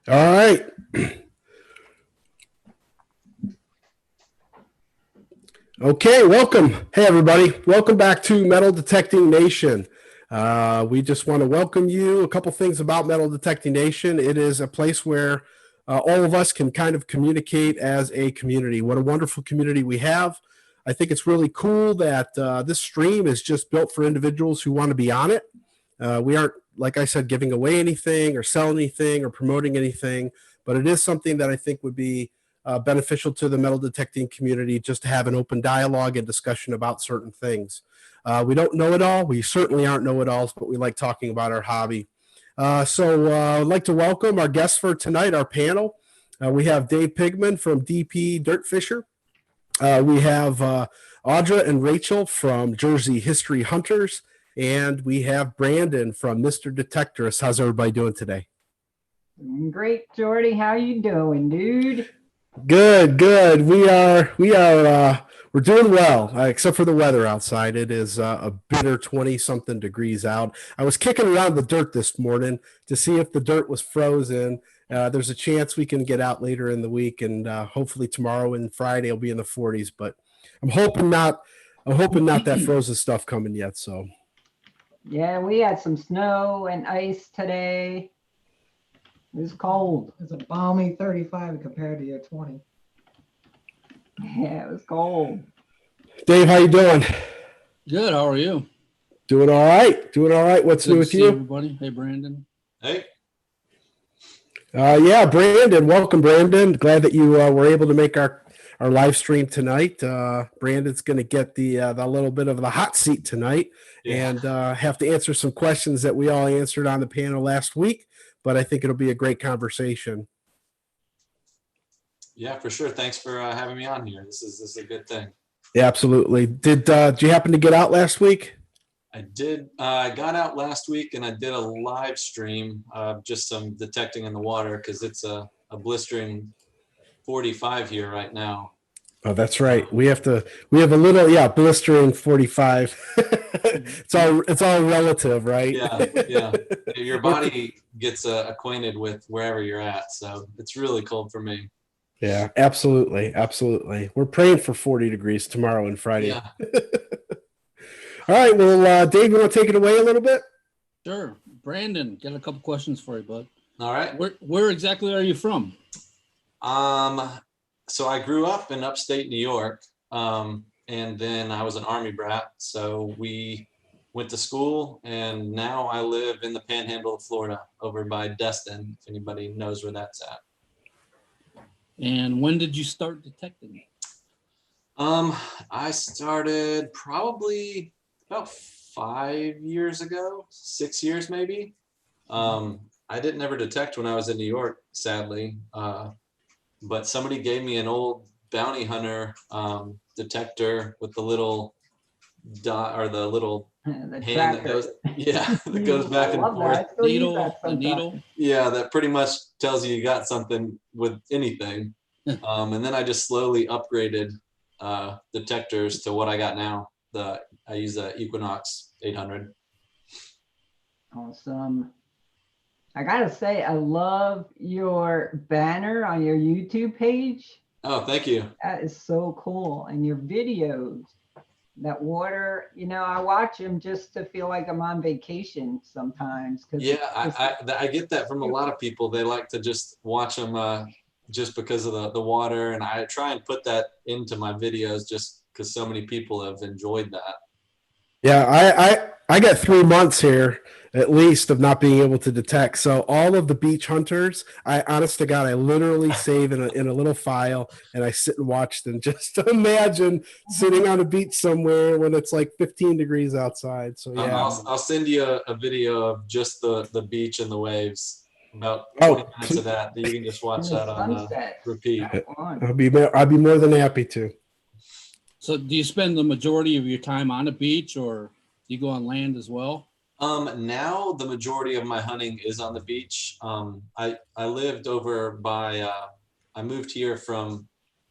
All right. Okay, welcome. Hey, everybody. Welcome back to Metal Detecting Nation. We just want to welcome you. A couple things about Metal Detecting Nation. It is a place where all of us can kind of communicate as a community. What a wonderful community we have. I think it's really cool that this stream is just built for individuals who want to be on it. We aren't, like I said, giving away anything or selling anything or promoting anything, but it is something that I think would be beneficial to the metal detecting community just to have an open dialogue and discussion about certain things. We don't know it all. We certainly aren't know it alls, but we like talking about our hobby. I'd like to welcome our guests for tonight, our panel. We have Dave Pigman from DP DirtFisher. We have Audra and Rachel from Jersey History Hunters. And we have Brandon from Mr. Detectorist. How's everybody doing today? Great, Jordy. How you doing, dude? Good. We're doing well, except for the weather outside. It is a bitter 20-something degrees out. I was kicking around the dirt this morning to see if the dirt was frozen. There's a chance we can get out later in the week, and hopefully tomorrow and Friday will be in the 40s. But I'm hoping not. That frozen stuff coming yet. So. Yeah, we had some snow and ice today. It was cold. It's a balmy 35 compared to your 20. Yeah, it was cold. Dave, how you doing? Good. How are you? Doing all right. What's new with you? Everybody. Hey, Brandon. Hey. Yeah, Brandon. Welcome, Brandon. Glad that you were able to make our live stream tonight. Brandon's going to get the little bit of the hot seat tonight and have to answer some questions that we all answered on the panel last week. But I think it'll be a great conversation. Yeah, for sure. Thanks for having me on here. This is a good thing. Yeah, absolutely. Did you happen to get out last week? I did. I got out last week and I did a live stream of just some detecting in the water because it's a blistering 45 here right now. Oh, that's right. We have a little, blistering 45. It's all relative, right? Yeah. Your body gets acquainted with wherever you're at. So it's really cold for me. Yeah, absolutely. We're praying for 40 degrees tomorrow and Friday. Yeah. All right. Well, Dave, you want to take it away a little bit? Sure. Brandon, got a couple questions for you, bud. All right. Where exactly are you from? So I grew up in upstate New York, and then I was an Army brat. So we went to school, and now I live in the Panhandle of Florida, over by Destin, if anybody knows where that's at. And when did you start detecting? I started probably about 5 years ago, 6 years maybe. I didn't ever detect when I was in New York, sadly. But somebody gave me an old bounty hunter detector with the little dot or the little hand that goes, that goes back and forth. Needle. Yeah, that pretty much tells you got something with anything. And then I just slowly upgraded detectors to what I got now. I use a Equinox 800. Awesome. I gotta say, I love your banner on your YouTube page. Oh, thank you. That is so cool. And your videos, that water, I watch them just to feel like I'm on vacation sometimes. Yeah, I get that from a lot of people. They like to just watch them just because of the water. And I try and put that into my videos just because so many people have enjoyed that. Yeah, I got 3 months here at least of not being able to detect. So all of the beach hunters, honest to God, I literally save in a little file and I sit and watch them. Just imagine sitting on a beach somewhere when it's like 15 degrees outside. So yeah, I'll send you a video of just the beach and the waves. About 20 minutes of that you can just watch that on repeat. I'd be more than happy to. So do you spend the majority of your time on the beach or do you go on land as well? Now the majority of my hunting is on the beach. I lived over by, I moved here from,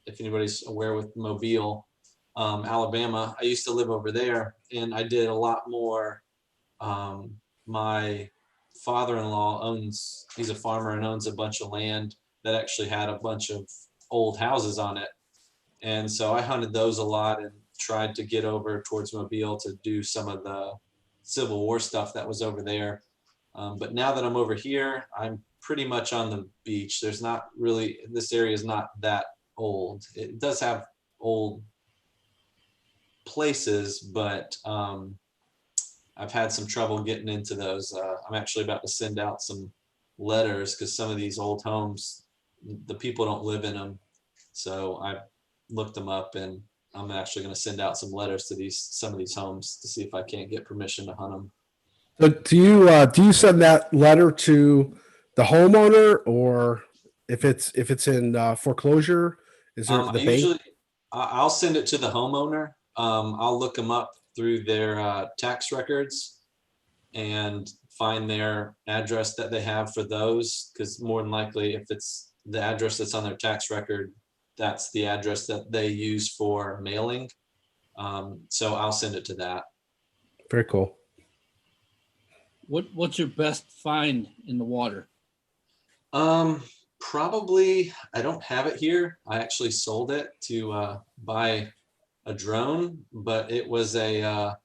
if anybody's aware, with Mobile, Alabama. I used to live over there and I did a lot more my father-in-law he's a farmer and owns a bunch of land that actually had a bunch of old houses on it. And so I hunted those a lot and tried to get over towards Mobile to do some of the Civil War stuff that was over there. But now that I'm over here, I'm pretty much on the beach. There's not really, this area is not that old. It does have old places, but I've had some trouble getting into those. I'm actually about to send out some letters because some of these old homes, the people don't live in them. So I looked them up, and I'm actually going to send out some letters to some of these homes to see if I can't get permission to hunt them. So do you send that letter to the homeowner, or if it's in foreclosure, is there the bank? I'll send it to the homeowner. I'll look them up through their tax records and find their address that they have for those, because more than likely, if it's the address that's on their tax record, that's the address that they use for mailing. So I'll send it to that. Very cool. What's your best find in the water? Probably, I don't have it here. I actually sold it to buy a drone, but it was a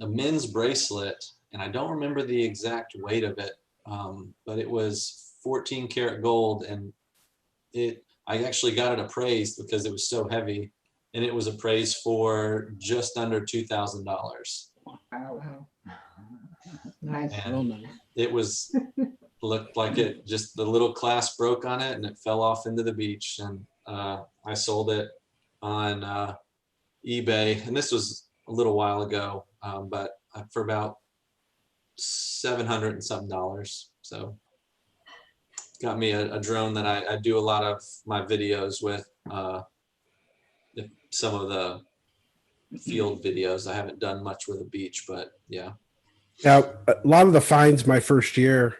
men's bracelet, and I don't remember the exact weight of it, but it was 14 karat gold, and I actually got it appraised because it was so heavy, and it was appraised for just under $2,000. Wow. Nice. I don't know. It looked like it just, the little clasp broke on it and it fell off into the beach, and I sold it on eBay, and this was a little while ago, but for about $700 and something. So got me a drone that I do a lot of my videos with, some of the field videos. I haven't done much with a beach, but yeah. Now, a lot of the finds my first year,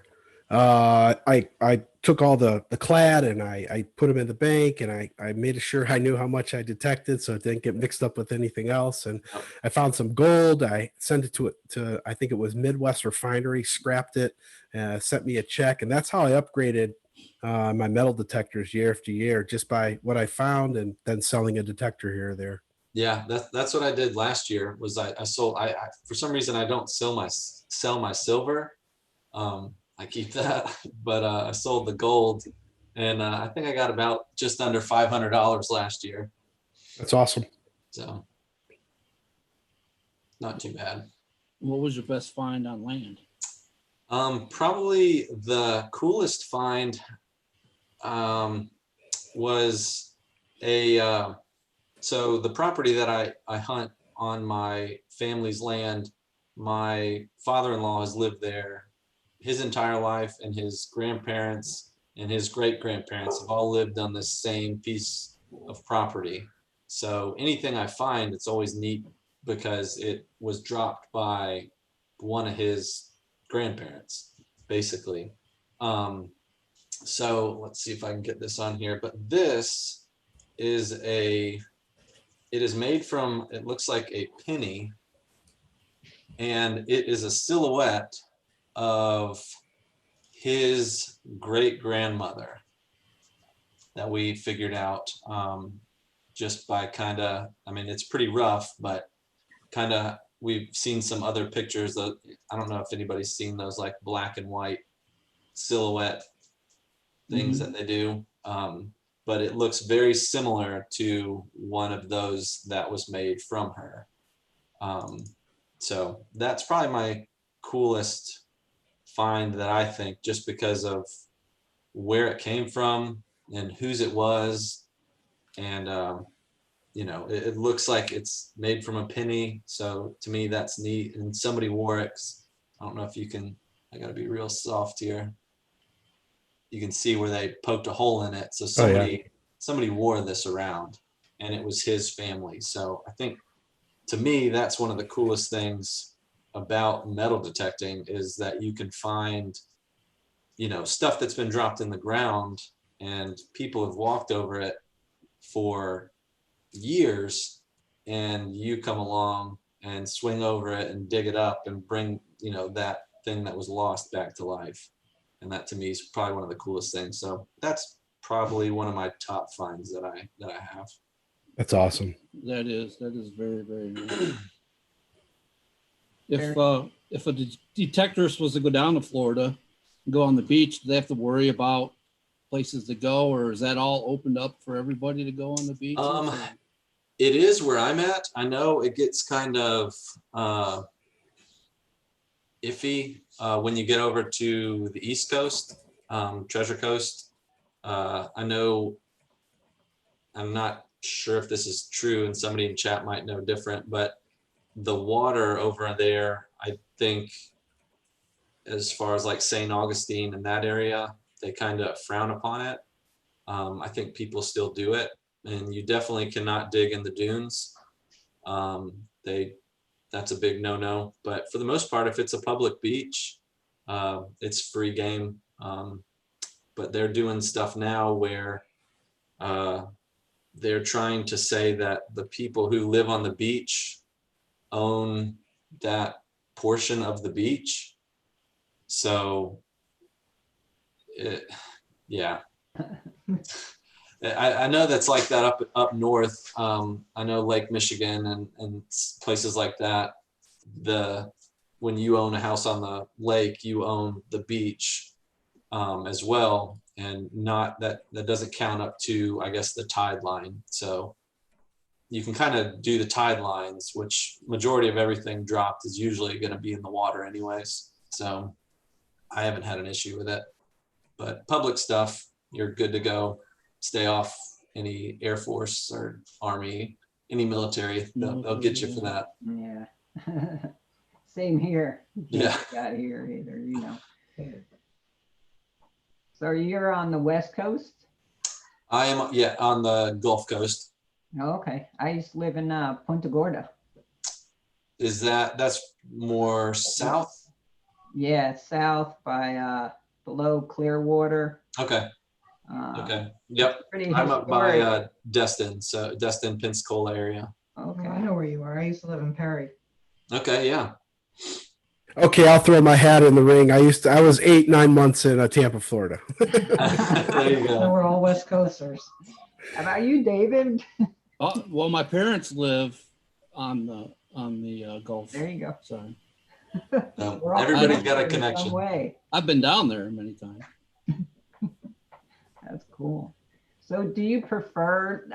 I took all the clad and I put them in the bank, and I made sure I knew how much I detected so it didn't get mixed up with anything else. And I found some gold. I sent it to I think it was Midwest Refinery, scrapped it, sent me a check, and that's how I upgraded my metal detectors year after year, just by what I found and then selling a detector here or there. Yeah, that's what I did last year. Was I sold, I for some reason I don't sell my silver. I keep that, but I sold the gold, and I think I got about just under $500 last year. That's awesome. So not too bad. What was your best find on land? Probably the coolest find was so the property that I hunt on my family's land, my father-in-law has lived there his entire life, and his grandparents and his great-grandparents have all lived on this same piece of property. So anything I find, it's always neat because it was dropped by one of his grandparents, basically. So let's see if I can get this on here, but this is it is made from, it looks like a penny, and it is a silhouette of his great-grandmother that we figured out just by kind of, I mean, it's pretty rough, but kind of, we've seen some other pictures that, I don't know if anybody's seen those like black and white silhouette things that they do, but it looks very similar to one of those that was made from her. So that's probably my coolest find that I think, just because of where it came from and whose it was, and you know, it looks like it's made from a penny, so to me that's neat. And somebody wore it. I don't know if you can, I gotta be real soft here, you can see where they poked a hole in it, so somebody wore this around, and it was his family. So I think, to me, that's one of the coolest things about metal detecting, is that you can find, you know, stuff that's been dropped in the ground and people have walked over it for years, and you come along and swing over it and dig it up and bring, you know, that thing that was lost back to life. And that to me is probably one of the coolest things. So that's probably one of my top finds that I have. That's awesome. That is very, very nice. If a detectorist was to go down to Florida and go on the beach, do they have to worry about places to go, or is that all opened up for everybody to go on the beach? It is where I'm at. I know it gets kind of iffy when you get over to the East Coast, Treasure Coast. I know, I'm not sure if this is true, and somebody in chat might know different, but the water over there, I think, as far as like St. Augustine and that area, they kind of frown upon it. I think people still do it, and you definitely cannot dig in the dunes. That's a big no-no. But for the most part, if it's a public beach, it's free game. But they're doing stuff now where they're trying to say that the people who live on the beach own that portion of the beach. So, yeah. I know that's like that up north. I know Lake Michigan and places like that. When you own a house on the lake, you own the beach as well, and not that doesn't count up to, I guess, the tide line. So you can kind of do the tide lines, which majority of everything dropped is usually going to be in the water anyways. So I haven't had an issue with it. But public stuff, you're good to go. Stay off any Air Force or Army, any military. They'll get you for that. Yeah. Same here. Yeah. Got here either, you know. So you're on the West Coast? I am, yeah, on the Gulf Coast. Oh, okay. I used to live in Punta Gorda. That's more south? Yeah, south by below Clearwater. Okay. Okay. Yep. Pretty I'm up by historic. Destin, so Destin, Pensacola area. Okay. I know where you are. I used to live in Perry. Okay, yeah. Okay, I'll throw my hat in the ring. I was 8-9 months in Tampa, Florida. There you So go. we're all West Coasters. How about you, David? Oh, well, my parents live on the Gulf There you go. side. We're all Everybody's got a connected in some connection. way. I've been down there many times. That's cool. So do you prefer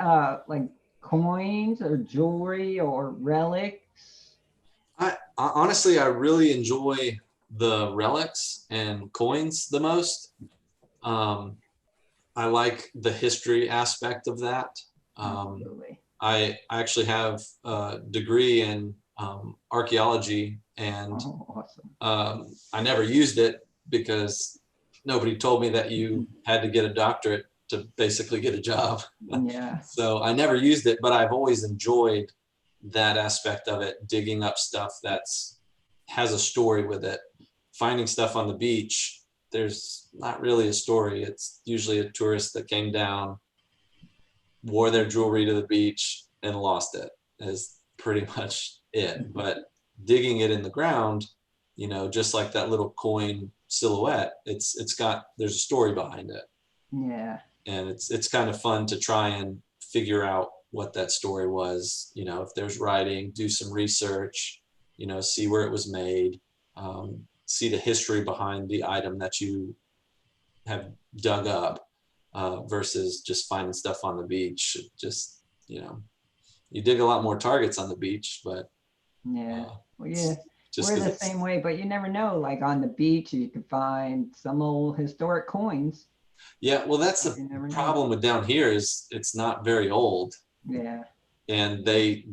like coins or jewelry or relics? Honestly, I really enjoy the relics and coins the most. I like the history aspect of that. Absolutely. I actually have a degree in archaeology, and Oh, awesome. I never used it because nobody told me that you had to get a doctorate to basically get a job. Yeah. So I never used it, but I've always enjoyed that aspect of it, digging up stuff has a story with it. Finding stuff on the beach, there's not really a story. It's usually a tourist that came down, wore their jewelry to the beach, and lost it, is pretty much it. But digging it in the ground, just like that little coin silhouette, there's a story behind it. Yeah. And it's kind of fun to try and figure out what that story was. If there's writing, do some research, see where it was made, see the history behind the item that you have dug up, versus just finding stuff on the beach. You dig a lot more targets on the beach, but Yeah. Well, yeah. just We're 'cause the it's- same way, but you never know. Like on the beach, you can find some old historic coins. yeah, well, that's You the never know. problem with down here is it's not very old. Yeah. And I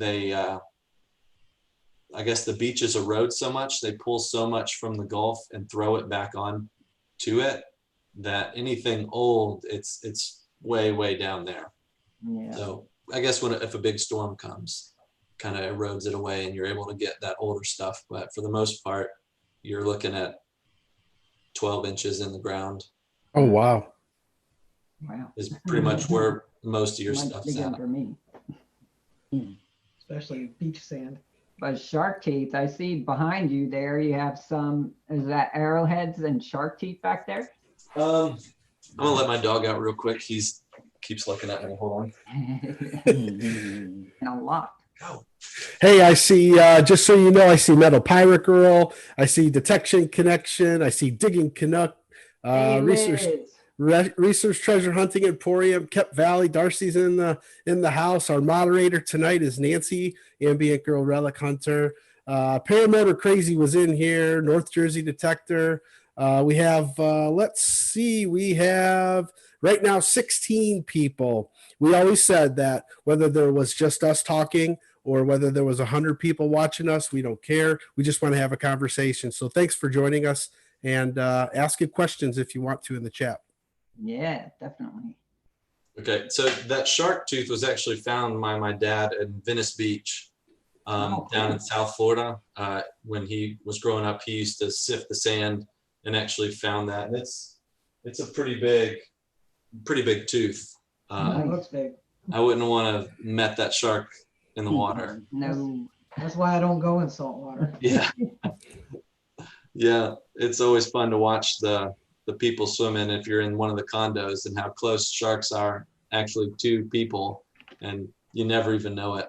guess the beaches erode so much, they pull so much from the Gulf and throw it back on to it, that anything old, it's way down there. Yeah. So I guess if a big storm comes, kind of erodes it away and you're able to get that older stuff. But for the most part, you're looking at 12 inches in the ground Oh, wow. Wow. is pretty much where most of your Much stuff's bigger at. for me. Especially beach sand. But shark teeth, I see behind you there, you have some, is that arrowheads and shark teeth back there? I'm gonna let my dog out real quick. He's keeps looking at me. Hold on. And a lot. Go. Hey, I see, just so you know, I see Metal Pirate Girl. I see Detection Connection. I see Digging Canuck. Hey, Research Liz. Research Treasure Hunting Emporium, Kep Valley. Darcy's in the house. Our moderator tonight is Nancy, Ambient Girl Relic Hunter. Paramotor Crazy was in here. North Jersey Detector. We have let's see, we have right now 16 people. We always said that whether there was just us talking or whether there was 100 people watching us, we don't care. We just want to have a conversation. So thanks for joining us, and asking questions if you want to in the chat. Yeah, definitely. Okay, so that shark tooth was actually found by my dad in Venice Beach, Oh, down in cool. South Florida. When he was growing up, he used to sift the sand and actually found that. And it's a pretty big tooth. It looks big. I wouldn't want to met that shark in the water. No. That's why I don't go in salt water. Yeah, yeah. It's always fun to watch the people swimming if you're in one of the condos and how close sharks are actually to people, and you never even know it.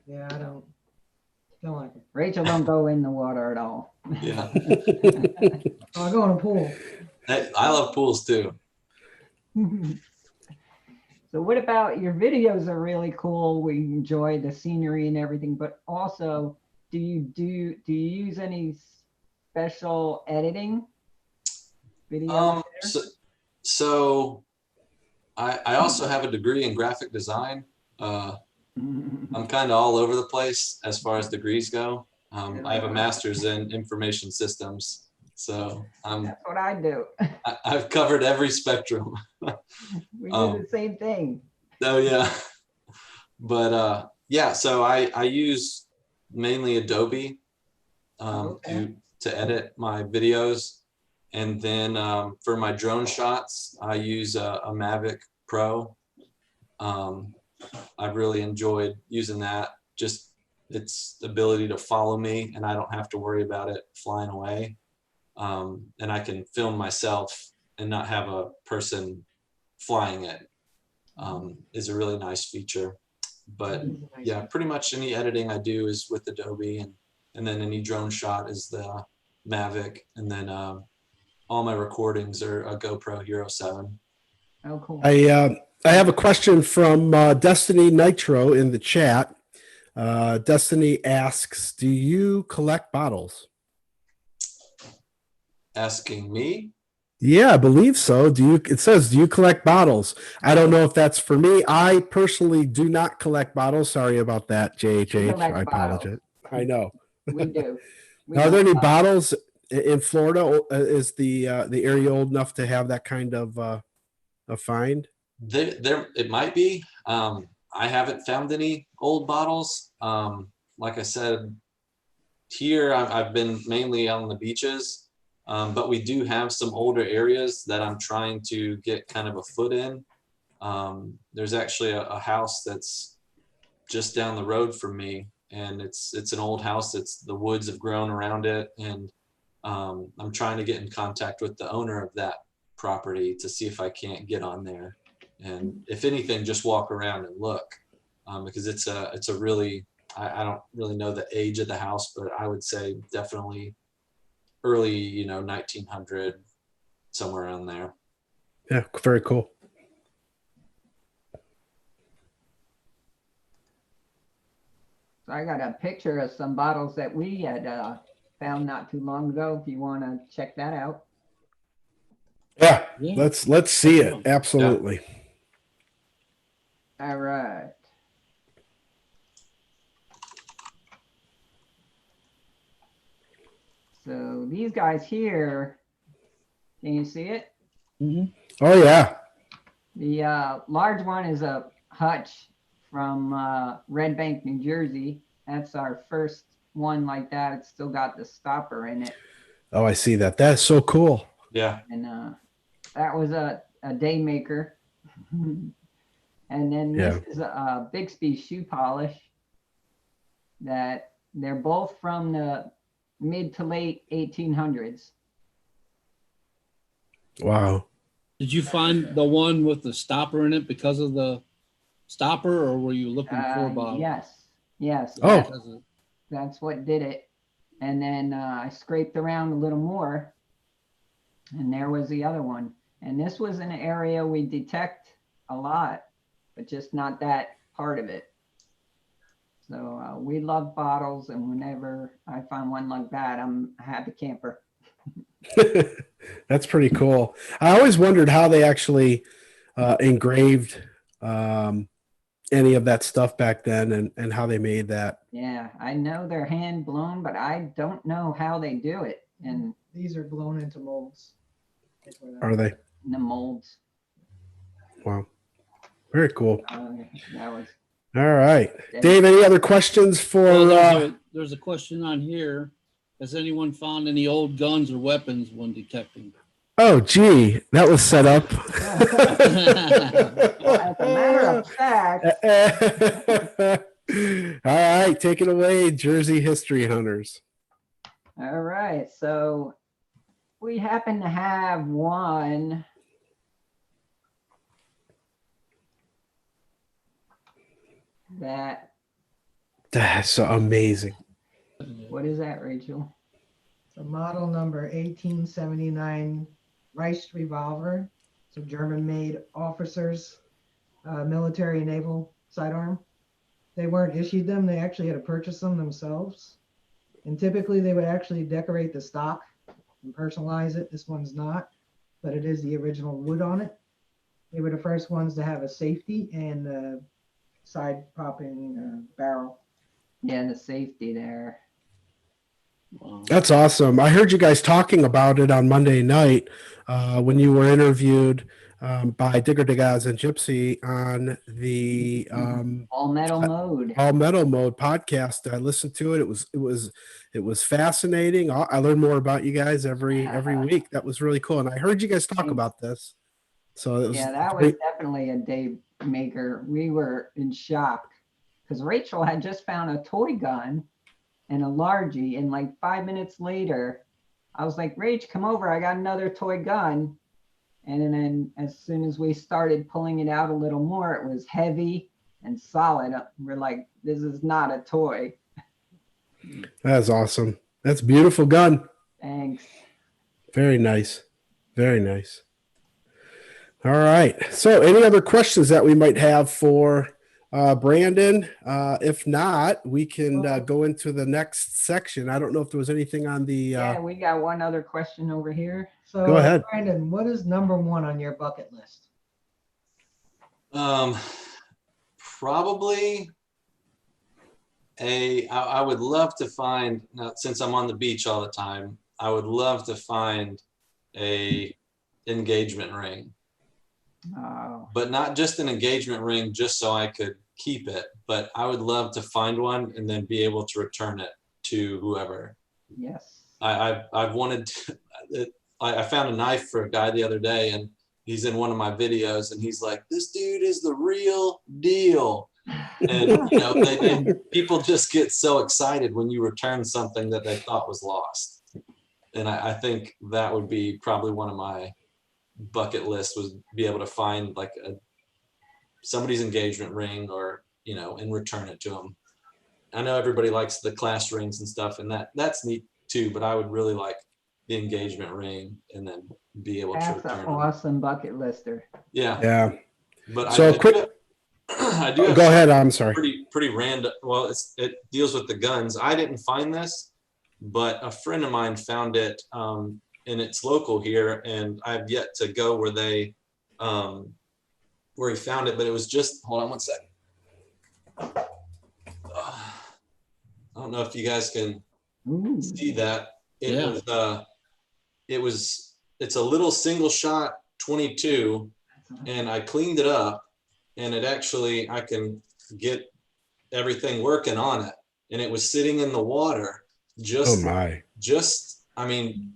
Yeah, I don't like it. Rachel don't go in the water at all. Yeah, Oh, I go in a pool. I love pools too. So what about your videos are really cool. We enjoy the scenery and everything, but also do you use any special editing videos there? So I also have a degree in graphic design. I'm kind of all over the place as far as degrees go. I have a master's in information systems, so That's what I do. I've covered every spectrum. We do the same thing. Oh yeah, but yeah. So I use mainly Adobe Okay. to edit my videos, and then for my drone shots, I use a Mavic Pro. I've really enjoyed using that. Just its ability to follow me, and I don't have to worry about it flying away. And I can film myself and not have a person flying it. Is a really nice feature. But yeah, pretty much any editing I do is with Adobe, and then any drone shot is the Mavic, and then all my recordings are a GoPro Hero 7. Oh, cool. I have a question from Destiny Nitro in the chat. Destiny asks, do you collect bottles? Asking me? Yeah, I believe so. It says, do you collect bottles? I don't know if that's for me. I personally do not collect bottles. Sorry about that, JHH. collect I apologize. bottles. I know. We do. We Are there don't any buy- bottles in Florida? Is the area old enough to have that kind of a find? There it might be. I haven't found any old bottles. Like I said, here I've been mainly on the beaches, but we do have some older areas that I'm trying to get kind of a foot in. There's actually a house that's just down the road from me, and it's an old house that's the woods have grown around it, and I'm trying to get in contact with the owner of that property to see if I can't get on there, and if anything, just walk around and look, because it's a really, I don't really know the age of the house, but I would say definitely early 1900, somewhere around there. Yeah, very cool. So I got a picture of some bottles that we had found not too long ago. If you want to check that out. Yeah, Yeah. let's see it. Absolutely. All right. So these guys here, can you see it? Oh yeah. The large one is a hutch from Red Bank, New Jersey. That's our first one like that. It's still got the stopper in it. Oh, I see that. That's so cool. Yeah. And that was a day maker. And then Yeah. this is a Bixby shoe polish that they're both from the mid to late 1800s. Wow. Did you find the one with the stopper in it because of the stopper, or were you looking for a bottle? Yes. Oh. That's what did it. And then I scraped around a little more, and there was the other one. And this was an area we detect a lot, but just not that part of it. So we love bottles, and whenever I find one like that, I'm a happy camper. That's pretty cool. I always wondered how they actually engraved any of that stuff back then, and how they made that. Yeah, I know they're hand blown, but I don't know how they do it in These are blown into molds. That's where that- Are they? the molds. Wow. Very cool. That was All right. Dave, any other questions for Well, there's a question on here. Has anyone found any old guns or weapons when detecting? Oh, gee, that was set up. Well, as a matter of fact, All right, take it away, Jersey history hunters. all right. So we happen to have one that, That's amazing. what is that, Rachel? The model number 1879 Reich revolver. It's a German-made officers, military and naval sidearm. They weren't issued them. They actually had to purchase them themselves. And typically they would actually decorate the stock and personalize it. This one's not, but it is the original wood on it. They were the first ones to have a safety and a side popping barrel. Yeah, the safety there. Wow. That's awesome. I heard you guys talking about it on Monday night when you were interviewed by Digger Digaz and Gypsy on the All metal mode. All Metal Mode podcast. I listened to it. It was fascinating. I learn more about you guys every week. That was really cool. And I heard you guys talk Thanks. about this. So it was Yeah, that was definitely a day maker. We were in shock because Rachel had just found a toy gun and a largie, and like 5 minutes later, I was like, Rach, come over. I got another toy gun. And then as soon as we started pulling it out a little more, it was heavy and solid. We're like, this is not a toy. That's awesome. That's a beautiful gun. Thanks. Very nice. Very nice. All right. So any other questions that we might have for Brandon? If not, we can go into the next section. I don't know if there was anything on the Yeah, we got one other question over here. So Go ahead. Brandon, what is number one on your bucket list? Probably I would love to find, now, since I'm on the beach all the time, I would love to find a engagement ring, Oh, but not just an engagement ring just so I could keep it, but I would love to find one and then be able to return it to whoever. yes. I've wanted to, I found a knife for a guy the other day, and he's in one of my videos, and he's like, this dude is the real deal. And you know, people just get so excited when you return something that they thought was lost. And I think that would be probably one of my bucket lists, was be able to find like somebody's engagement ring, or you know, and return it to them. I know everybody likes the class rings and stuff, and that's neat too, but I would really like the engagement ring and then be able to That's return an them. awesome bucket lister. yeah. But So I do have go ahead. I'm sorry. pretty random. Well, it deals with the guns. I didn't find this, but a friend of mine found it, and it's local here, and I've yet to go where they where he found it. But it was just, hold on one second. I don't know if you guys can Ooh. see that. Yeah. It's a little single shot 22, and I cleaned it up, and it actually, I can get everything working on it, and it was sitting in the water, Oh my. I mean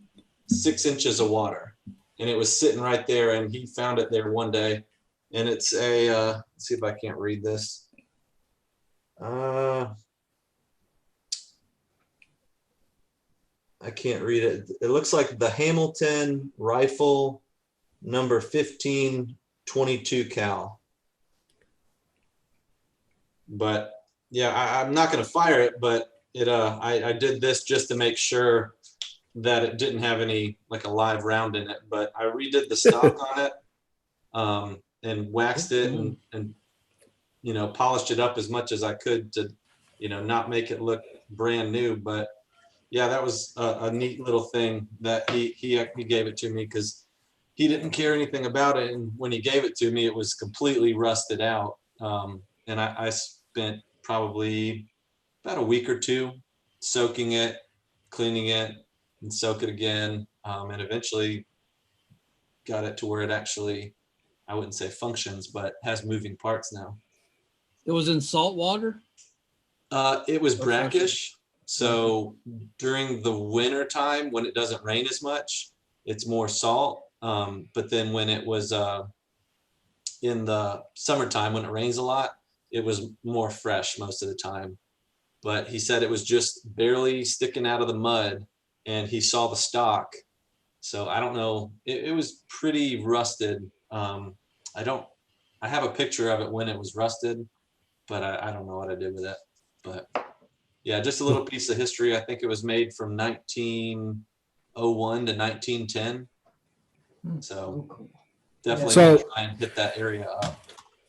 6 inches of water, and it was sitting right there, and he found it there one day, and it's a, let's see if I can't read this. I can't read it. It looks like the Hamilton rifle number 1522 cal. But yeah, I'm not going to fire it, but it I did this just to make sure that it didn't have any like a live round in it. But I redid the stock on it, and waxed it and polished it up as much as I could to not make it look brand new. But yeah, that was a neat little thing that he gave it to me, because he didn't care anything about it, and when he gave it to me, it was completely rusted out. And I spent probably about a week or two soaking it, cleaning it, and soak it again, and eventually got it to where it actually, I wouldn't say functions, but has moving parts now. It was in salt water? It was Or brackish. So during the winter time, when it doesn't rain as much, it's more salt. But then when it was in the summertime, when it rains a lot, it was more fresh most of the time. But he said it was just barely sticking out of the mud, and he saw the stock. So I don't know. It was pretty rusted. I have a picture of it when it was rusted, but I don't know what I did with it. But yeah, just a little piece of history. I think it was made from 1901 to 1910. So definitely try and hit that area up.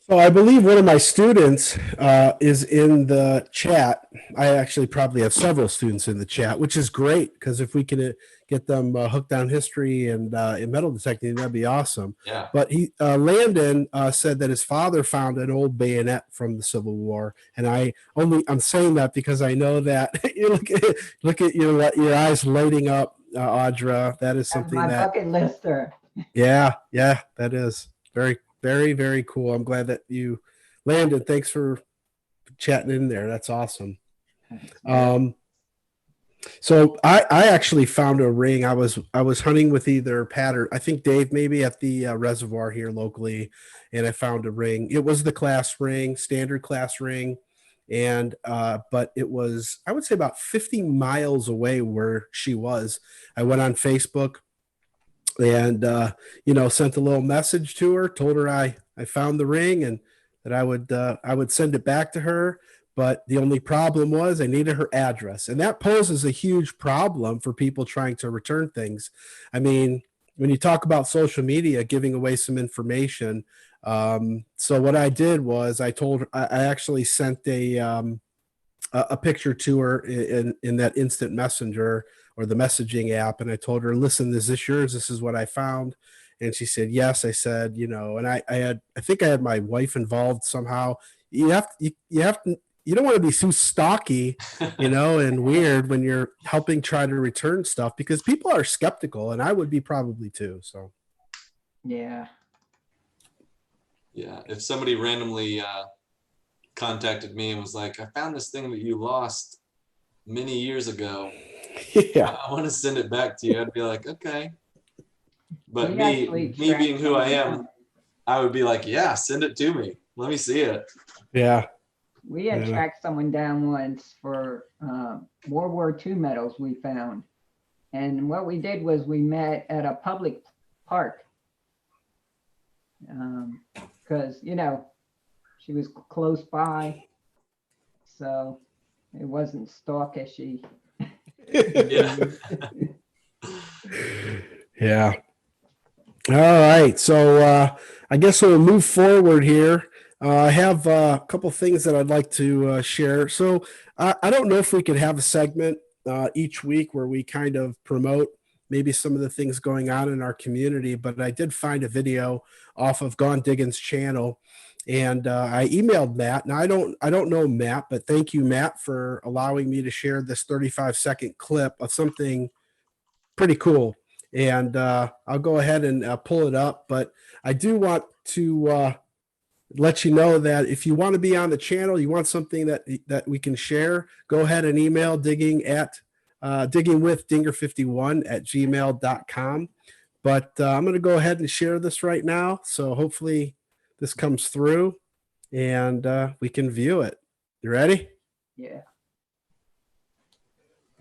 So I believe one of my students is in the chat. I actually probably have several students in the chat, which is great, because if we can get them hooked on history and in metal detecting, that'd be awesome. Yeah. But Landon said that his father found an old bayonet from the Civil War, and I'm saying that because I know that you look at your eyes lighting up, Audra. That is something my bucket lister. Yeah, that is very, very, very cool. I'm glad that you landed. Thanks for chatting in there. That's awesome. So I actually found a ring. I was hunting with either Pat or I think Dave, maybe at the reservoir here locally, and I found a ring. It was the class ring, standard class ring, and but it was, I would say, about 50 miles away where she was. I went on Facebook and sent a little message to her, told her I found the ring and that I would send it back to her. But the only problem was I needed her address, and that poses a huge problem for people trying to return things. I mean, when you talk about social media giving away some information, so what I did was I told her, I actually sent a picture to her in that instant messenger or the messaging app. And I told her, listen, is this yours? This is what I found. And she said, yes. I said, and I think I had my wife involved somehow. You don't want to be too stocky, and weird when you're helping try to return stuff, because people are skeptical, and I would be probably too. So. Yeah. Yeah. If somebody randomly, contacted me and was like, I found this thing that you lost many years ago. Yeah. I want to send it back to you. I'd be like, okay. But We me actually being who I tracked am, I would be like, yeah, send it to me. Let me see it. Yeah. We had tracked someone down once for World War II medals we found. And what we did was we met at a public park. Because, she was close by. So it wasn't stalkishy. Yeah. Yeah. All right. So I guess we'll move forward here. I have a couple things that I'd like to share. So I don't know if we could have a segment each week where we kind of promote maybe some of the things going on in our community, but I did find a video off of Gone Diggins' channel, and I emailed Matt. Now I don't know Matt, but thank you, Matt, for allowing me to share this 35-second clip of something pretty cool. And I'll go ahead and pull it up, but I do want to let you know that if you want to be on the channel, you want something that we can share, go ahead and email diggingwithdinger51@gmail.com. But I'm going to go ahead and share this right now. So hopefully this comes through and we can view it. You ready? Yeah.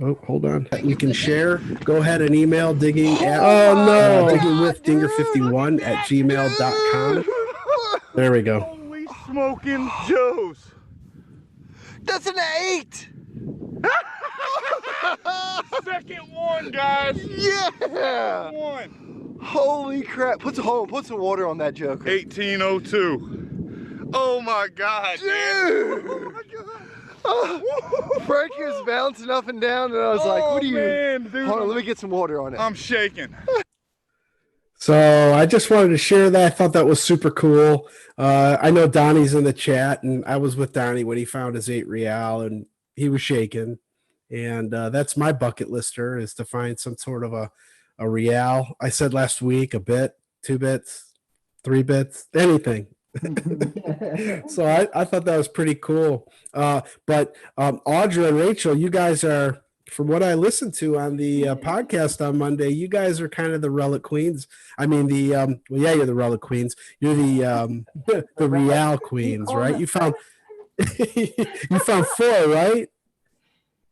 Oh, hold on. You can share. Go ahead and email digging at digging with dinger51 at gmail.com. There we go. Holy smoking Joes. That's an 8. Second one, guys. Yeah. Second one. Holy crap. Put some water on that joker. 1802. Oh my God, dude. Man. Oh my God. Frankie was bouncing up and down, and I was like, what are you? Man, dude. Hold on, let me get some water on it. I'm shaking. So I just wanted to share that. I thought that was super cool. I know Donnie's in the chat, and I was with Donnie when he found his 8 real, and he was shaking. And that's my bucket lister, is to find some sort of a real. I said last week, a bit, 2 bits, 3 bits, anything. So I thought that was pretty cool. But Audra and Rachel, you guys are, from what I listened to on the podcast on Monday, you guys are kind of the relic queens. I mean, well, yeah, you're the relic queens. You're the the real queens, right? You found you found 4, right?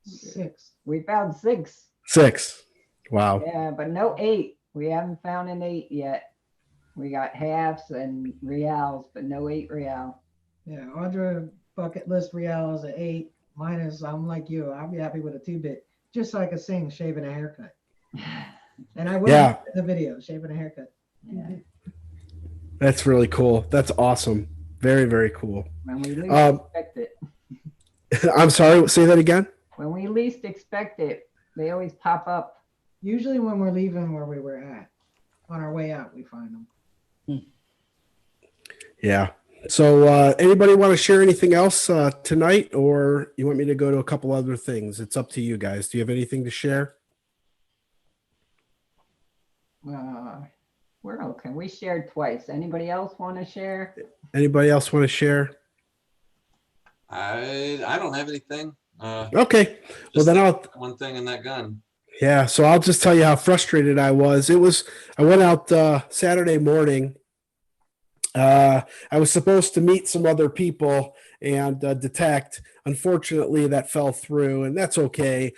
6. We found 6. 6. Wow. Yeah, but no 8. We haven't found an 8 yet. We got halves and reals, but no 8 real. Yeah, Audra bucket list real is an 8. Mine is, I'm like you, I'll be happy with a 2-bit, just so I could sing shaving a haircut. And I will in the video, shaving a haircut. Yeah. That's really cool. That's awesome. Very, very cool. When we least expect it. I'm sorry, say that again. When we least expect it, they always pop up. Usually when we're leaving where we were at, on our way out, we find them. Yeah. So anybody want to share anything else tonight, or you want me to go to a couple other things? It's up to you guys. Do you have anything to share? We're okay. We shared twice. Anybody else want to share? Anybody else want to share? I don't have anything. Okay. Well, then I'll one thing in that gun. Yeah, so I'll just tell you how frustrated I was. I went out Saturday morning. I was supposed to meet some other people and detect. Unfortunately, that fell through, and that's okay.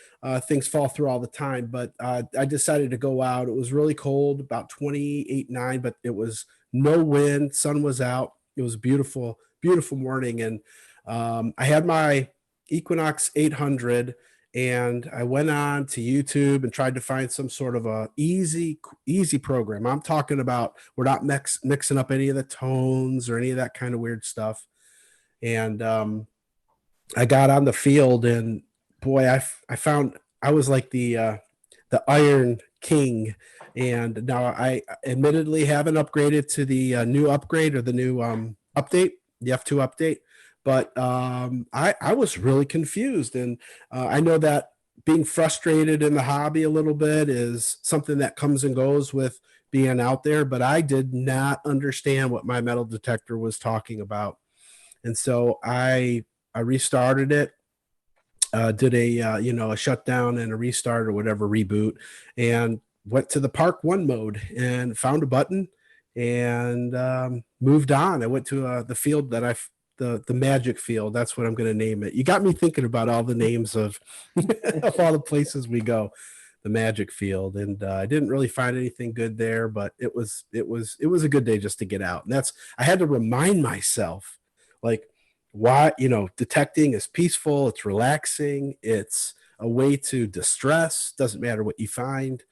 Things fall through all the time, but I decided to go out. It was really cold, about 28.9, but it was no wind. Sun was out. It was a beautiful, beautiful morning, and I had my Equinox 800. And I went on to YouTube and tried to find some sort of a easy program. I'm talking about, we're not mixing up any of the tones or any of that kind of weird stuff. And I got on the field, and boy, I found I was like the Iron King. And now I admittedly haven't upgraded to the new upgrade or the new update, the F2 update. But I was really confused. And I know that being frustrated in the hobby a little bit is something that comes and goes with being out there. But I did not understand what my metal detector was talking about. And so I restarted it, did a shutdown and a restart or whatever, reboot, and went to the Park 1 mode and found a button and moved on. I went to the field that the magic field. That's what I'm going to name it. You got me thinking about all the names of, of all the places we go. The magic field. And I didn't really find anything good there, but it was a good day just to get out. And I had to remind myself, like, why, detecting is peaceful. It's relaxing. It's a way to distress. Doesn't matter what you find.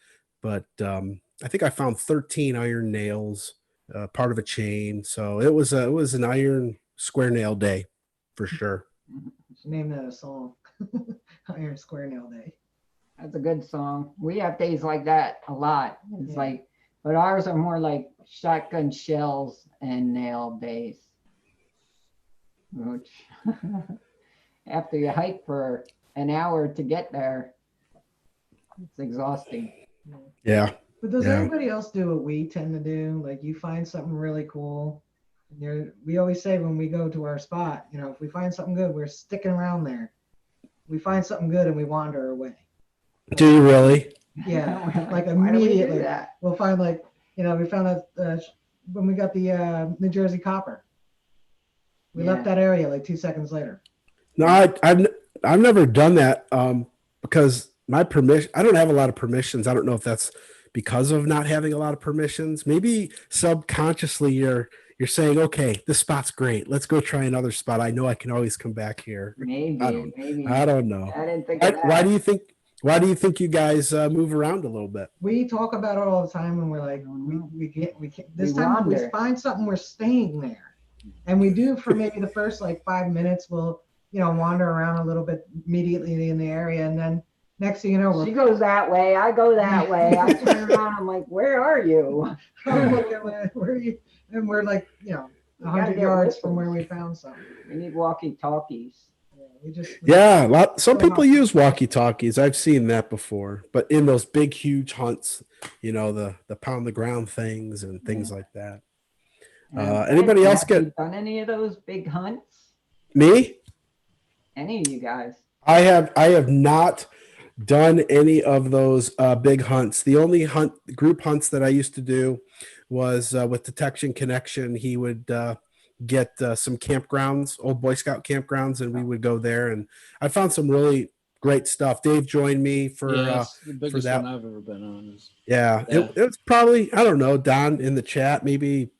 But I think I found 13 iron nails, part of a chain. So it was an iron square nail day for sure. Name that a song. Iron Square Nail Day. That's a good song. We have days like that a lot. It's like, but ours are more like shotgun shells and nail days. Which after you hike for an hour to get there, it's exhausting. Yeah. But does anybody else do what we tend to do? Like, you find something really cool. We always say when we go to our spot, if we find something good, we're sticking around there. We find something good and we wander away. Do you really? Yeah, like Why do we do immediately. that? We'll find we found a when we got the New Jersey copper. We left that area like 2 seconds later. No, I've never done that because my permission. I don't have a lot of permissions. I don't know if that's because of not having a lot of permissions. Maybe subconsciously you're saying, okay, this spot's great. Let's go try another spot. I know I can always come back here. Maybe. I don't know. I didn't think of that. Why do you think? Why do you think you guys move around a little bit? We talk about it all the time, and we're like, we get this We time we wander. find something, we're staying there, and we do for maybe the first like 5 minutes. We'll wander around a little bit immediately in the area, and then next thing you know, She we're goes that way. I go that way. I turn around. I'm like, where are you? where are you? And we're like 100 get yards from whistles. where we found something. We need walkie-talkies. Some people use walkie-talkies. I've seen that before, but in those big, huge hunts, the pound the ground things and things like that. Anybody else have you done any of those big hunts? Me? Any of you guys? I have not done any of those big hunts. The only group hunts that I used to do was with Detection Connection. He would get some campgrounds, old Boy Scout campgrounds, and we would go there. And I found some really great stuff. Dave joined me for that's the biggest that. one I've ever been on. It was probably, I don't know, Don in the chat, maybe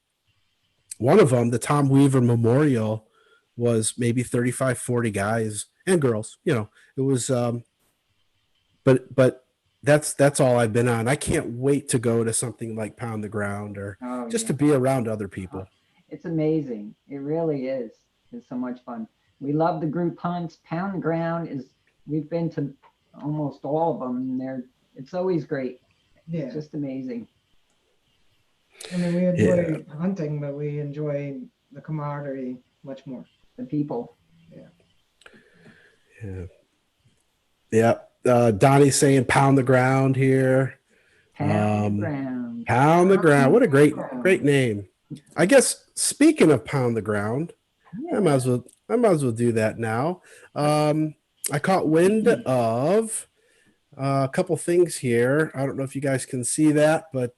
one of them, the Tom Weaver Memorial, was maybe 35, 40 guys and girls. It was, but that's all I've been on. I can't wait to go to something like Pound the Ground or to be around other people. It's amazing. It really is. It's so much fun. We love the group hunts. Pound the Ground we've been to almost all of them. It's always great. Yeah, It's just amazing. I mean, we enjoy hunting, but we enjoy the camaraderie much more. The people. Yeah. Donnie's saying pound the ground here. Pound the Ground. Pound the ground. What a great name. I guess speaking of pound the ground, I might as well do that now. I caught wind of a couple things here. I don't know if you guys can see that, but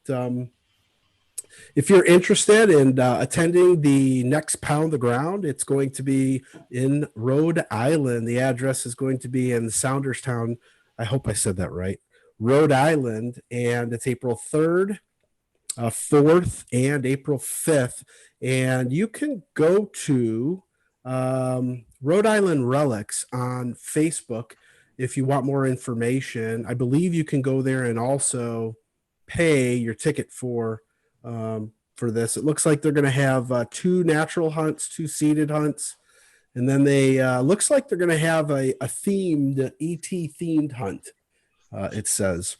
if you're interested in attending the next Pound the Ground, it's going to be in Rhode Island. The address is going to be in Saunderstown. I hope I said that right. Rhode Island, and it's April 3rd, 4th, and April 5th. And you can go to Rhode Island Relics on Facebook if you want more information. I believe you can go there and also pay your ticket for this. It looks like they're going to have 2 natural hunts, 2 seeded hunts, and then they looks like they're going to have a themed ET themed hunt. It says,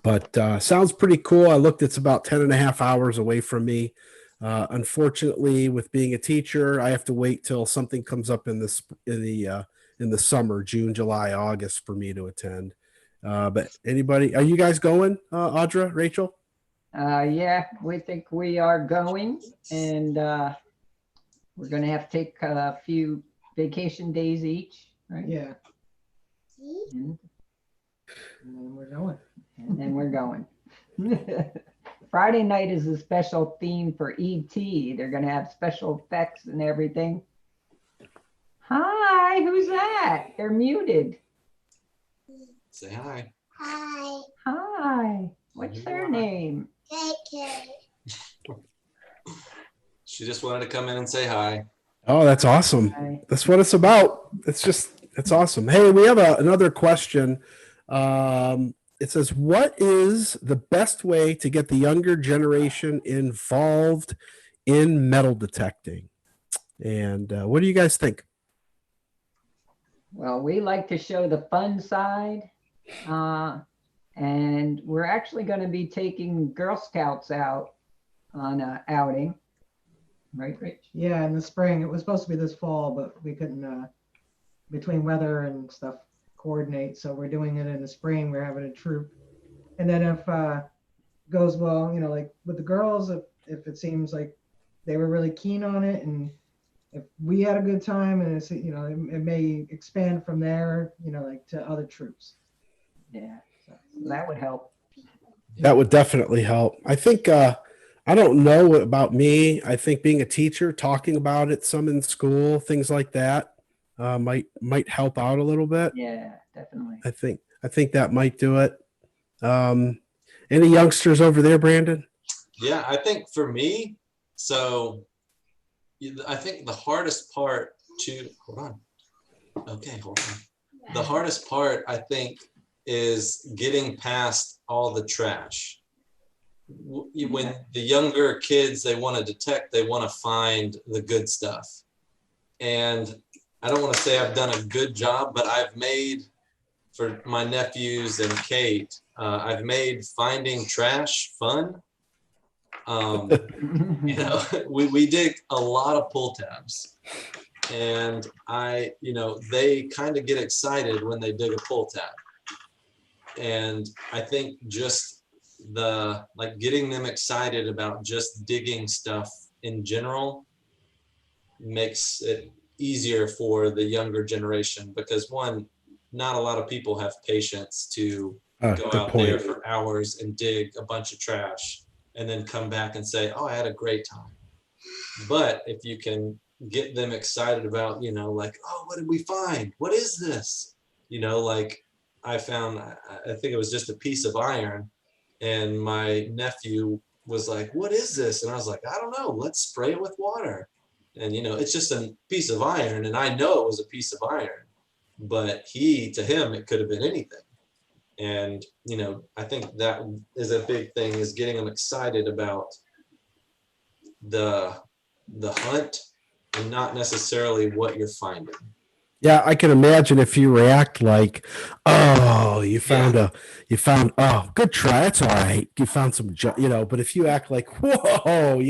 but sounds pretty cool. I looked; it's about 10.5 hours away from me. Unfortunately, with being a teacher, I have to wait till something comes up in the summer, June, July, August, for me to attend. But anybody, are you guys going, Audra, Rachel? Yeah, we think we are going, and we're going to have to take a few vacation days each, right? Yeah, And and then we're going. then we're going. Friday night is a special theme for ET. They're going to have special effects and everything. Hi, who's that? They're muted. Say hi. Hi, Hi. What's their name? KK. She just wanted to come in and say hi. Oh, that's awesome. Hi. That's what it's about. It's awesome. Hey, we have another question. It says, what is the best way to get the younger generation involved in metal detecting? And what do you guys think? Well, we like to show the fun side. And we're actually going to be taking Girl Scouts out on an outing. Right, Rich? Yeah, in the spring. It was supposed to be this fall, but we couldn't, between weather and stuff, coordinate. So we're doing it in the spring. We're having a troop. And then if goes well, like with the girls, if it seems like they were really keen on it, and if we had a good time, and it's, it may expand from there, like to other troops. Yeah, so that would help. That would definitely help. I think I don't know about me. I think being a teacher, talking about it some in school, things like that, might help out a little bit. Yeah, definitely. I think that might do it. Um, any youngsters over there, Brandon? Yeah, I think for me, so I think the hardest part to hold on. Okay, hold on. The hardest part, I think, is getting past all the trash. When the younger kids, they want to detect, they want to find the good stuff. And I don't want to say I've done a good job, but I've made, for my nephews and Kate, I've made finding trash fun. You know, we dig a lot of pull tabs, and they kind of get excited when they dig a pull tab. And I think just getting them excited about just digging stuff in general makes it easier for the younger generation, because one, not a lot of people have patience to go Good out there point. for hours and dig a bunch of trash and then come back and say, oh, I had a great time. But if you can get them excited about, like, oh, what did we find? What is this? Like I found, I think it was just a piece of iron, and my nephew was like, what is this? And I was like, I don't know, let's spray it with water. And, it's just a piece of iron. And I know it was a piece of iron, but to him, it could have been anything. And, I think that is a big thing, is getting them excited about the hunt and not necessarily what you're finding. Yeah, I can imagine if you react like, "Oh, oh, good try. That's all right. You found some, But if you act like, "Whoa,"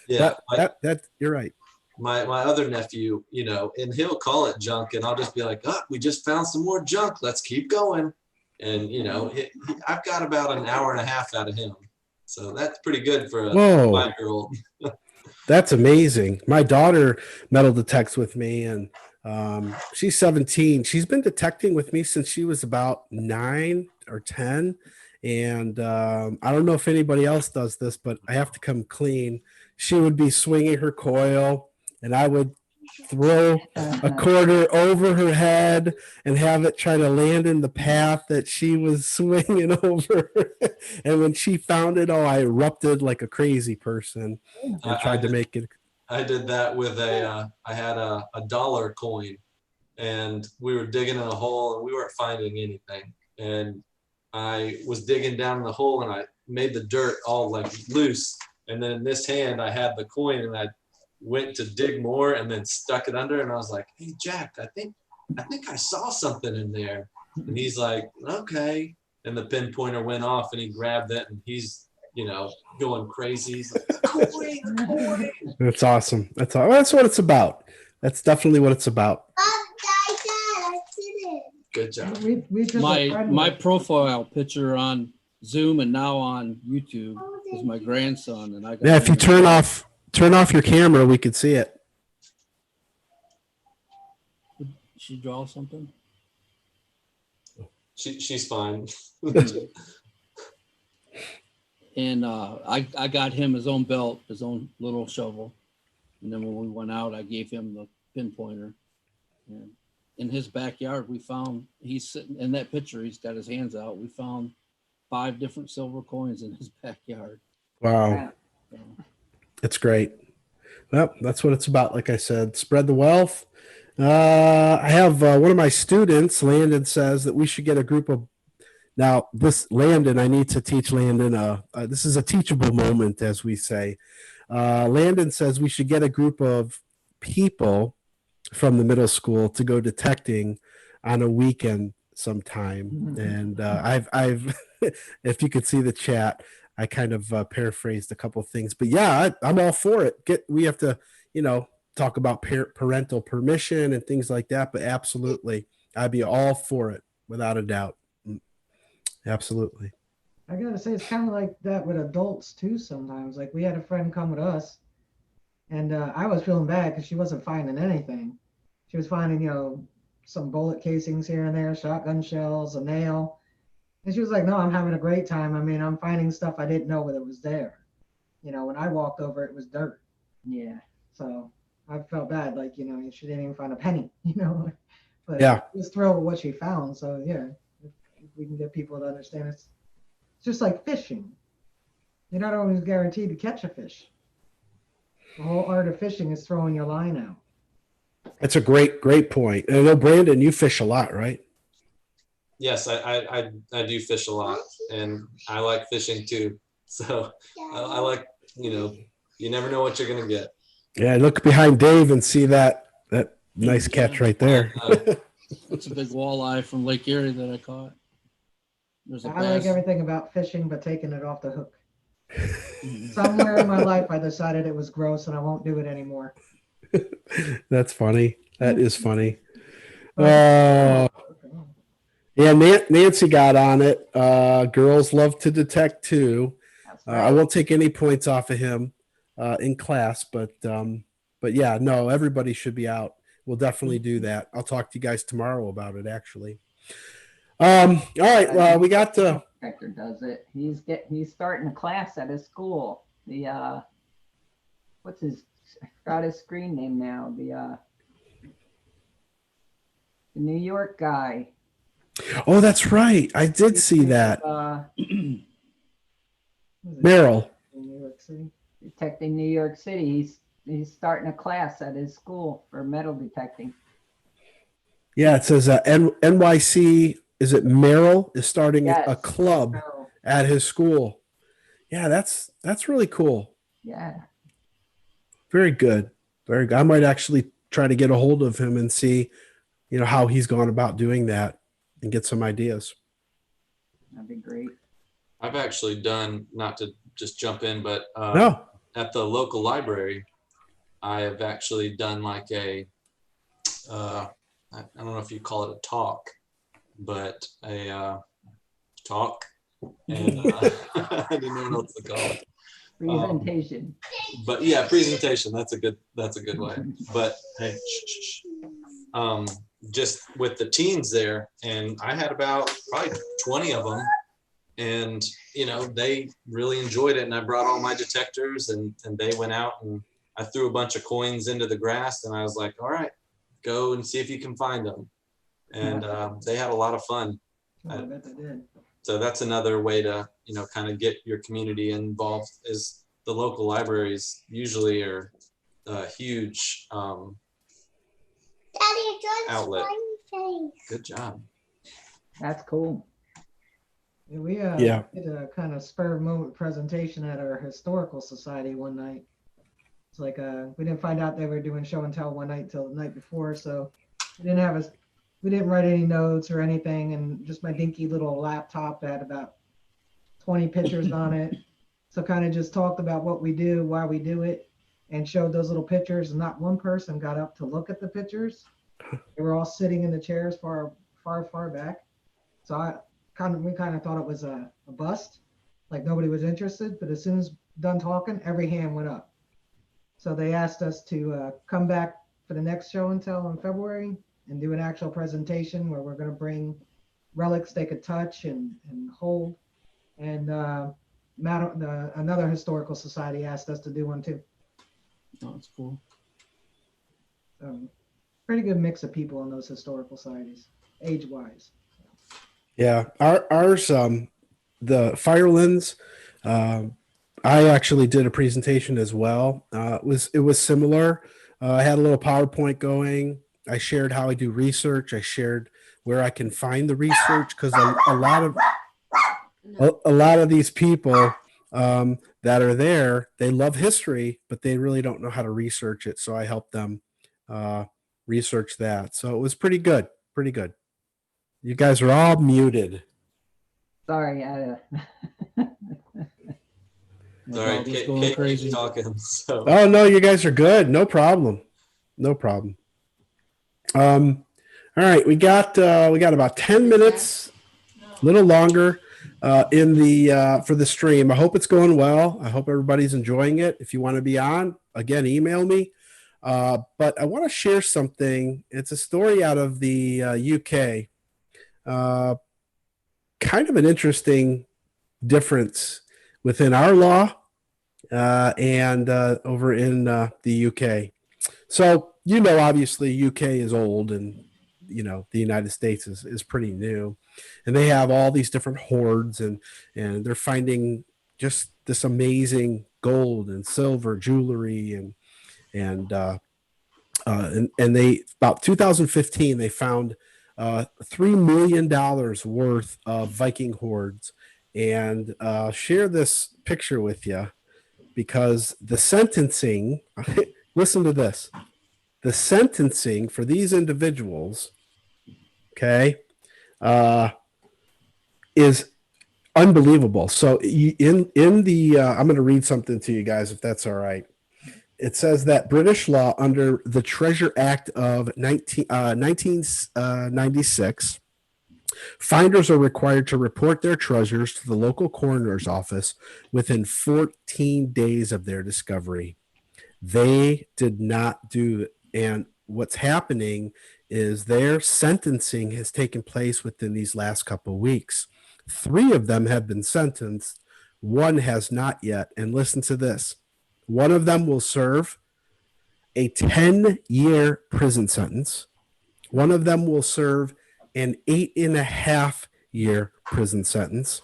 Yeah, that you're right. my other nephew, and he'll call it junk, and I'll just be like, oh, we just found some more junk. Let's keep going. And I've got about an hour and a half out of him, so that's pretty good for a Whoa. 5-year-old. That's amazing. My daughter metal detects with me, and she's 17. She's been detecting with me since she was about 9 or 10. And I don't know if anybody else does this, but I have to come clean. She would be swinging her coil, and I would throw a quarter over her head and have it try to land in the path that she was swinging over. And when she found it, I erupted like a crazy person and tried to make it. I did that with I had a dollar coin, and we were digging in a hole and we weren't finding anything. And I was digging down in the hole and I made the dirt all like loose. And then in this hand, I had the coin, and I went to dig more and then stuck it under. And I was like, hey, Jack, I think I saw something in there. And he's like, okay. And the pinpointer went off, and he grabbed it, and he's, going crazy. He's like, coin. That's awesome. That's what it's about. That's definitely what it's about. Good job. My profile picture on Zoom and now on YouTube is my grandson, and I got if you turn off your camera, we could see it. Did she draw something? She's fine. And I got him his own belt, his own little shovel. And then when we went out, I gave him the pinpointer. And in his backyard, we found, he's sitting in that picture, he's got his hands out. We found 5 different silver coins in his backyard. Wow. It's great. Well, that's what it's about. Like I said, spread the wealth. I have one of my students, Landon, says that we should get a group of. Now, Landon, I need to teach Landon. This is a teachable moment, as we say. Landon says we should get a group of people from the middle school to go detecting on a weekend sometime. And I've, if you could see the chat, I kind of paraphrased a couple of things. But yeah, I'm all for it. We have to, talk about parental permission and things like that. But absolutely, I'd be all for it without a doubt. Absolutely. I gotta say, it's kind of like that with adults too sometimes. Like we had a friend come with us, and I was feeling bad because she wasn't finding anything. She was finding, some bullet casings here and there, shotgun shells, a nail. And she was like, no, I'm having a great time. I mean, I'm finding stuff I didn't know whether it was there. You know, when I walked over, it was dirt. Yeah. So I felt bad, like, you know, she didn't even find a penny, you know. But Yeah. I was thrilled with what she found. So yeah, if we can get people to understand it's just like fishing. You're not always guaranteed to catch a fish. The whole art of fishing is throwing your line out. That's a great point. And I know, Brandon, you fish a lot, right? Yes, I do fish a lot, and I like fishing too. So I like, you never know what you're gonna get. Yeah, look behind Dave and see that nice catch right there. That's a big walleye from Lake Erie that I caught. There's a I like bass. everything about fishing, but taking it off the hook. Somewhere in my life, I decided it was gross and I won't do it anymore. That's funny. That is funny. But- Yeah, Nancy got on it. Girls love to detect too. That's I right. won't take any points off of him in class, but yeah, no, everybody should be out. We'll definitely do that. I'll talk to you guys tomorrow about it, actually. All right, we got the Detector does it. He's starting a class at his school. The what's his? I forgot his screen name now. The New York guy. Oh, that's right. I did see that. Merrill. In New York City. Detecting New York City. He's starting a class at his school for metal detecting. Yeah, it says NYC. Is it Merrill is starting Yes. a club So, at his school? Yeah, that's really cool. yeah. Very good. Very good. I might actually try to get a hold of him and see, how he's gone about doing that and get some ideas. That'd be great. I've actually done, not to just jump in, but No. at the local library, I have actually done like I don't know if you call it a talk, but a talk. And I didn't know what else to call it. Presentation. But yeah, presentation. That's a good way. But hey, just with the teens there, and I had about probably 20 of them, and they really enjoyed it. And I brought all my detectors, and they went out, and I threw a bunch of coins into the grass, and I was like, all right, go and see if you can find them. And they had a lot of fun. Oh, I bet they did. So that's another way to, kind of get your community involved, is the local libraries usually are a huge outlet. Good job. That's cool. Yeah, we did a kind of spur of the moment presentation at our historical society one night. It's like we didn't find out they were doing show and tell one night till the night before, so we didn't write any notes or anything, and just my dinky little laptop had about 20 pictures on it. So kind of just talked about what we do, why we do it, and showed those little pictures. And not one person got up to look at the pictures. They were all sitting in the chairs far back. So we kind of thought it was a bust, like nobody was interested. But as soon as done talking, every hand went up. So they asked us to come back for the next show and tell in February and do an actual presentation where we're going to bring relics they could touch and hold. And another historical society asked us to do one too. Oh, that's cool. Pretty good mix of people in those historical societies, age-wise. Yeah, ours, the Firelands. I actually did a presentation as well. It was similar. I had a little PowerPoint going. I shared how I do research. I shared where I can find the research, because a lot of these people that are there, they love history, but they really don't know how to research it. So I helped them research that. So it was pretty good. Pretty good. You guys are all muted. Sorry. Sorry, Just Kate, going crazy. keeps talking. So. Oh no, you guys are good. No problem. No problem. All right, we got about 10 minutes, a little longer in the for the stream. I hope it's going well. I hope everybody's enjoying it. If you want to be on, again, email me. But I want to share something. It's a story out of the UK. Kind of an interesting difference within our law and over in the UK. So, obviously UK is old, and, the United States is pretty new, and they have all these different hordes, and they're finding just this amazing gold and silver jewelry, and they, about 2015, they found $3 million worth of Viking hordes. And share this picture with you because the sentencing, listen to this, the sentencing for these individuals, okay, is unbelievable. So in the I'm going to read something to you guys, if that's all right. It says that British law under the Treasure Act of 1996, finders are required to report their treasures to the local coroner's office within 14 days of their discovery. They did not do it. And what's happening is their sentencing has taken place within these last couple of weeks. 3 of them have been sentenced. 1 has not yet. And listen to this. One of them will serve a 10-year prison sentence. One of them will serve an 8.5-year prison sentence.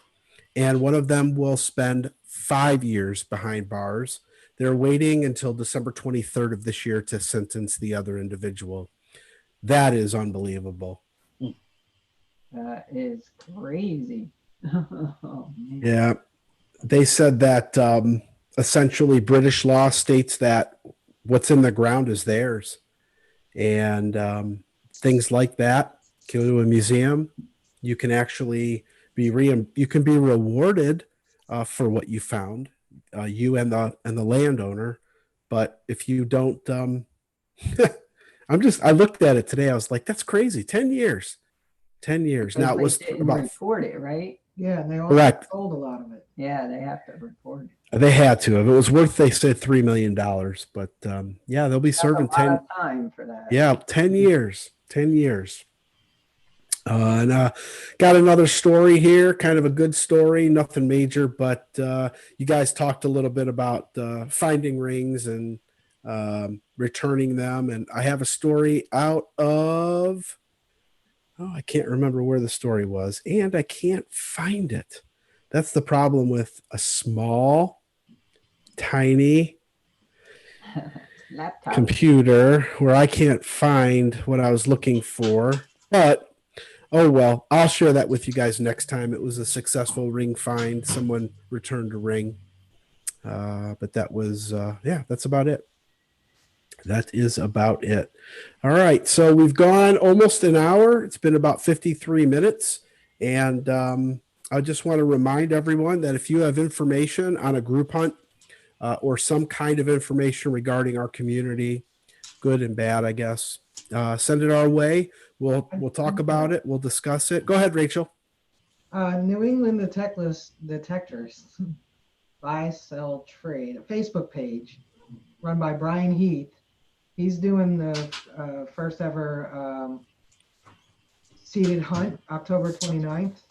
And one of them will spend 5 years behind bars. They're waiting until December 23rd of this year to sentence the other individual. That is unbelievable. That is crazy. Oh, man. Yeah. They said that essentially British law states that what's in the ground is theirs. And things like that, go to a museum, you can actually be rewarded for what you found, you and the landowner. But if you don't, I looked at it today. I was like, that's crazy. 10 years. Now it was didn't about report it, right? Yeah, and they also correct. sold a lot of it. Yeah, they have to report it. They had to. If it was worth, they said $3 million. But yeah, they'll be That's serving a lot of time for that. Yeah, 10 years. 10 years. And got another story here, kind of a good story, nothing major, but you guys talked a little bit about finding rings and returning them. And I have a story out of, I can't remember where the story was, and I can't find it. That's the problem with a small, tiny Laptop. computer where I can't find what I was looking for. But oh well, I'll share that with you guys next time. It was a successful ring find. Someone returned a ring. But that was that's about it. That is about it. All right. So we've gone almost an hour. It's been about 53 minutes. And I just want to remind everyone that if you have information on a group hunt or some kind of information regarding our community, good and bad, I guess, send it our way. We'll talk about it. We'll discuss it. Go ahead, Rachel. New England Detectorists Buy, Sell, Trade, a Facebook page run by Brian Heath. He's doing the first ever seeded hunt, October 29th.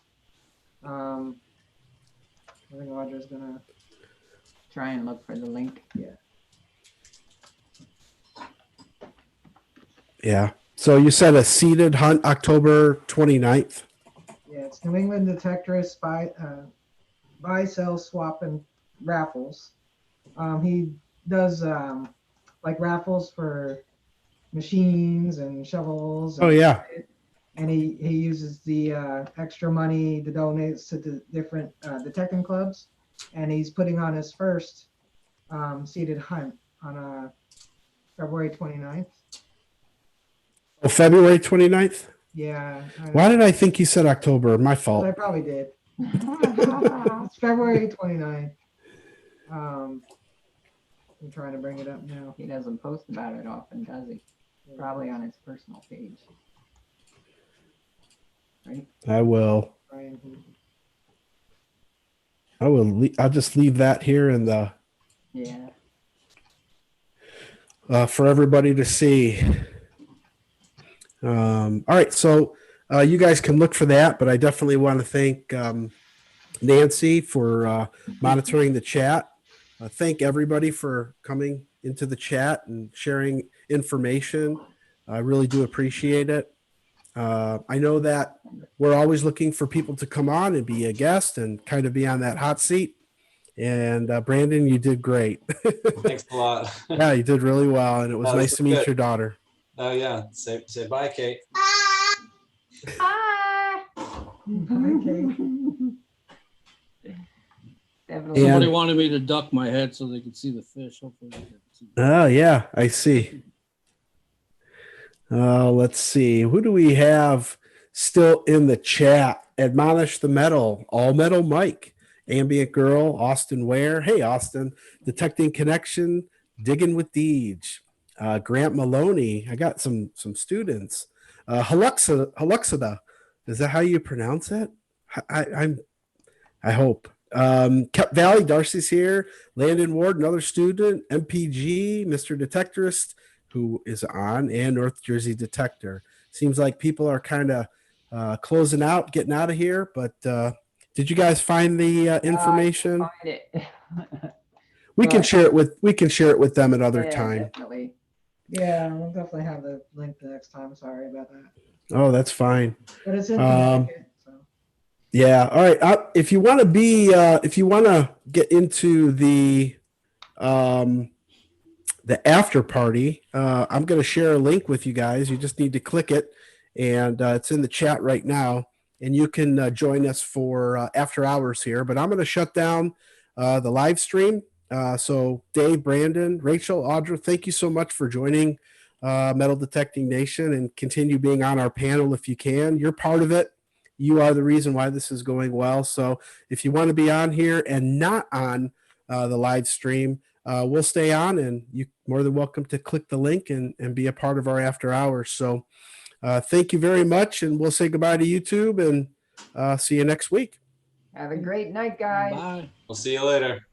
I think Audra's gonna Try and look for the link. Yeah. So you said a seeded hunt October 29th. Yeah, it's New England Detectorists buy, sell, swap, and raffles. He does like raffles for machines and shovels. Oh yeah. And he uses the extra money to donate to the different detecting clubs. And he's putting on his first seeded hunt on February 29th. Oh, February 29th? Yeah. Why did I think you said October? My fault. I probably did. It's February 29th. I'm trying to bring it up now. He doesn't post about it often, does he? Probably on his personal page. Right? I will. Brian Heath. I'll just leave that here in the Yeah. for everybody to see. All right, so you guys can look for that, but I definitely want to thank Nancy for monitoring the chat. thank everybody for coming into the chat and sharing information. I really do appreciate it. I know that we're always looking for people to come on and be a guest and kind of be on that hot seat. And Brandon, you did great. Thanks a lot. Yeah, you did really well. And it was Oh, this nice is to meet good. your daughter. Oh yeah. Say bye, Kate. Hi. Okay. Definitely. Somebody And- wanted me to duck my head so they could see the fish. Hopefully they can see. Oh, yeah, I see. Let's see. Who do we have still in the chat? Admonish the Metal, All Metal Mike, Ambient Girl, Austin Ware. Hey, Austin. Detecting Connection, Digging with Deej. Grant Maloney. I got some students. Haluxida. Is that how you pronounce it? I hope. Kep Valley, Darcy's here. Landon Ward, another student. MPG, Mr. Detectorist, who is on, and North Jersey Detector. Seems like people are kind of closing out, getting out of here. But did you guys find the information? Find it. We can Right. share it with them at other Yeah, time. definitely. Yeah, we'll definitely have the link the next time. Sorry about that. Oh, that's fine. But it's in Um, Connecticut, so. Yeah. All right. If you want to if you want to get into the after party, I'm going to share a link with you guys. You just need to click it, and it's in the chat right now. And you can join us for after hours here. But I'm going to shut down the live stream. So Dave, Brandon, Rachel, Audra, thank you so much for joining Metal Detecting Nation, and continue being on our panel if you can. You're part of it. You are the reason why this is going well. So if you want to be on here and not on the live stream, we'll stay on, and you're more than welcome to click the link and be a part of our after hours. So thank you very much, and we'll say goodbye to YouTube, and see you next week. Have a great night, guys. Bye. We'll see you later.